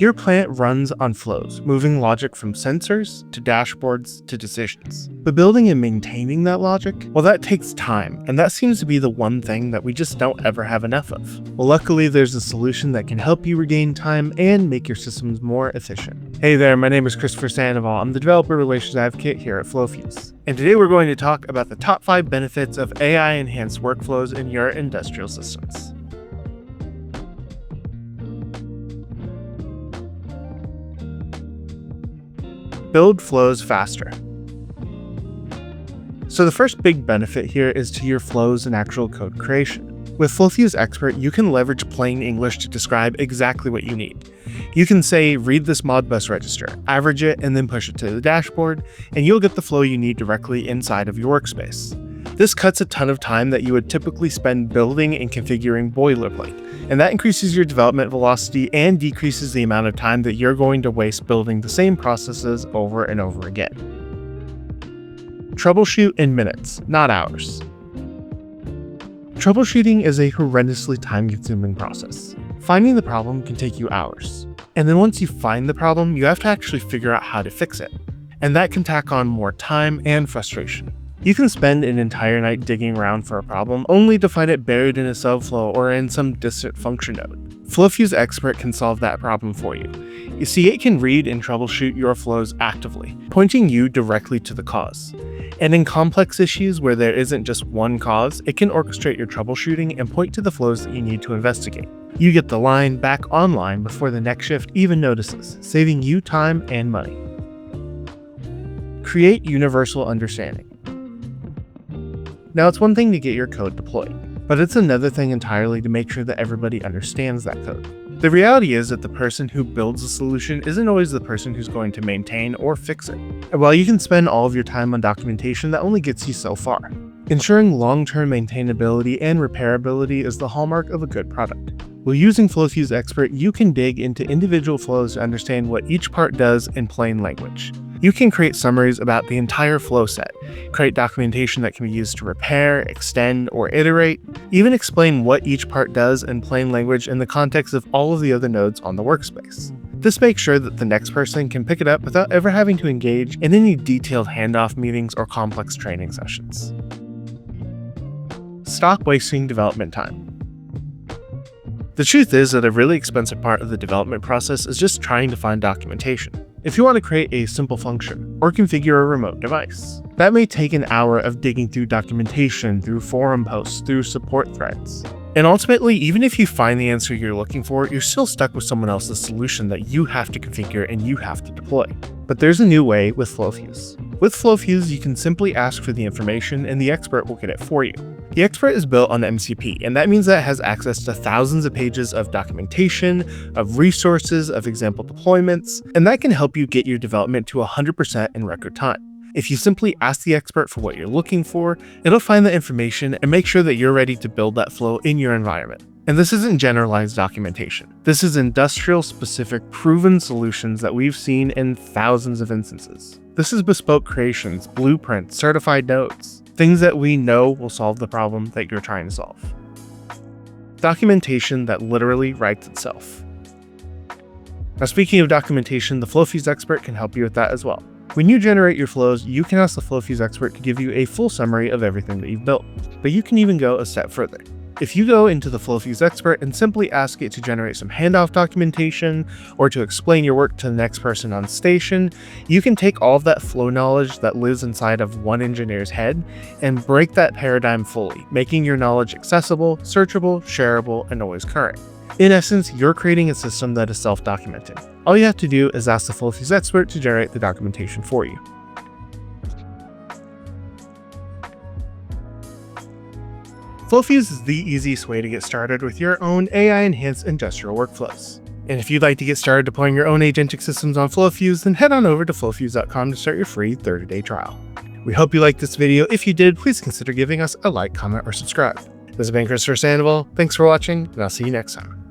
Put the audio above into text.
Your plant runs on flows, moving logic from sensors to dashboards to decisions. But building and maintaining that logic, well, that takes time, and that seems to be the one thing that we just don't ever have enough of. Well, luckily there's a solution that can help you regain time and make your systems more efficient. Hey there, my name is Christopher Sandoval. I'm the Developer Relations Advocate here at FlowFuse. And today we're going to talk about the top 5 benefits of AI-enhanced workflows in your industrial systems. Build flows faster. So the first big benefit here is to your flows and actual code creation. With FlowFuse Expert, you can leverage plain English to describe exactly what you need. You can say, read this Modbus register, average it, and then push it to the dashboard, and you'll get the flow you need directly inside of your workspace. This cuts a ton of time that you would typically spend building and configuring boilerplate, and that increases your development velocity and decreases the amount of time that you're going to waste building the same processes over and over again. Troubleshoot in minutes, not hours. Troubleshooting is a horrendously time-consuming process. Finding the problem can take you hours. And then once you find the problem, you have to actually figure out how to fix it. And that can tack on more time and frustration. You can spend an entire night digging around for a problem only to find it buried in a subflow or in some distant function node. FlowFuse Expert can solve that problem for you. You see, it can read and troubleshoot your flows actively, pointing you directly to the cause. And in complex issues where there isn't just one cause, it can orchestrate your troubleshooting and point to the flows that you need to investigate. You get the line back online before the next shift even notices, saving you time and money. Create universal understanding. Now, it's one thing to get your code deployed, but it's another thing entirely to make sure that everybody understands that code. The reality is that the person who builds a solution isn't always the person who's going to maintain or fix it. And while you can spend all of your time on documentation, that only gets you so far. Ensuring long-term maintainability and repairability is the hallmark of a good product. While using FlowFuse Expert, you can dig into individual flows to understand what each part does in plain language. You can create summaries about the entire flow set, create documentation that can be used to repair, extend, or iterate, even explain what each part does in plain language in the context of all of the other nodes on the workspace. This makes sure that the next person can pick it up without ever having to engage in any detailed handoff meetings or complex training sessions. Stop wasting development time. The truth is that a really expensive part of the development process is just trying to find documentation. If you want to create a simple function or configure a remote device, that may take an hour of digging through documentation, through forum posts, through support threads. And ultimately, even if you find the answer you're looking for, you're still stuck with someone else's solution that you have to configure and you have to deploy. But there's a new way with FlowFuse. With FlowFuse, you can simply ask for the information and the expert will get it for you. The expert is built on MCP, and that means that it has access to thousands of pages of documentation, of resources, of example deployments, and that can help you get your development to 100% in record time. If you simply ask the expert for what you're looking for, it'll find the information and make sure that you're ready to build that flow in your environment. And this isn't generalized documentation. This is industrial-specific, proven solutions that we've seen in thousands of instances. This is bespoke creations, blueprints, certified nodes, things that we know will solve the problem that you're trying to solve. Documentation that literally writes itself. Now, speaking of documentation, the FlowFuse Expert can help you with that as well. When you generate your flows, you can ask the FlowFuse Expert to give you a full summary of everything that you've built. But you can even go a step further. If you go into the FlowFuse Expert and simply ask it to generate some handoff documentation or to explain your work to the next person on station, you can take all of that flow knowledge that lives inside of one engineer's head and break that paradigm fully, making your knowledge accessible, searchable, shareable, and always current. In essence, you're creating a system that is self-documenting. All you have to do is ask the FlowFuse Expert to generate the documentation for you. FlowFuse is the easiest way to get started with your own AI-enhanced industrial workflows. And if you'd like to get started deploying your own agentic systems on FlowFuse, then head on over to flowfuse.com to start your free 30-day trial. We hope you liked this video. If you did, please consider giving us a like, comment, or subscribe. This has been Christopher Sandoval. Thanks for watching, and I'll see you next time.